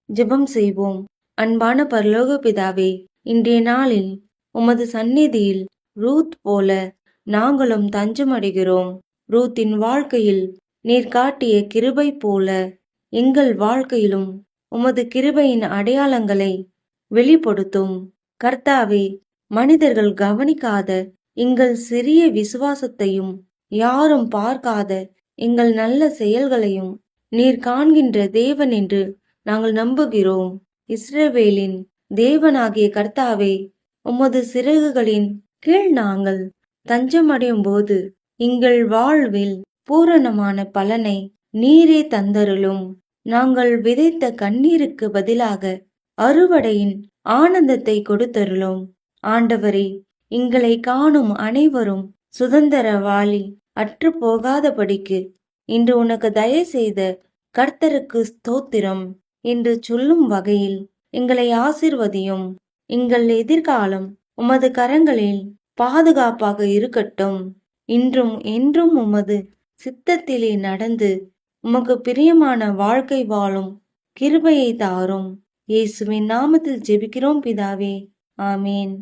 ஜெபம் செய்வோம். அன்பான பரலோக பிதாவே, இன்றைய நாளில் உமது சந்நிதியில் ரூத் போல நாங்களும் தஞ்சமடைகிறோம். ரூத்தின் வாழ்க்கையில் நீர் காட்டிய கிருபை போல எங்கள் வாழ்க்கையிலும் உமது கிருபையின் அடையாளங்களை வெளிப்படுத்தும். கர்த்தாவே, மனிதர்கள் கவனிக்காத எங்கள் சிறிய விசுவாசத்தையும் யாரும் பார்க்காத எங்கள் நல்ல செயல்களையும் நீர் காண்கின்ற தேவன் என்று நாங்கள் நம்புகிறோம். இஸ்ரவேலின் தேவனாகிய கர்த்தாவே, உமது சிறகுகளின் கீழ் நாங்கள் தஞ்சமடையும் போது எங்கள் வாழ்வில் பூரணமான பலனை நீரே தந்தருளும். நாங்கள் விதைத்த கண்ணீருக்கு பதிலாக அறுவடையின் ஆனந்தத்தை கொடுத்தருளும். ஆண்டவரே, எங்களை காணும் அனைவரும் சுதந்திரவாளி அற்று போகாதபடிக்கு இன்று உனக்கு தயவு செய்த கர்த்தருக்கு ஸ்தோத்திரம் என்று சொல்லும் வகையில் எங்களை ஆசிர்வதியும். எங்கள் எதிர்காலம் உமது கரங்களில் பாதுகாப்பாக இருக்கட்டும். இன்றும் என்றும் உமது சித்தத்திலே நடந்து உமக்கு பிரியமான வாழ்க்கை வாழும் கிருபையை தாரும். இயேசுவின் நாமத்தில் ஜெபிக்கிறோம் பிதாவே, ஆமேன்.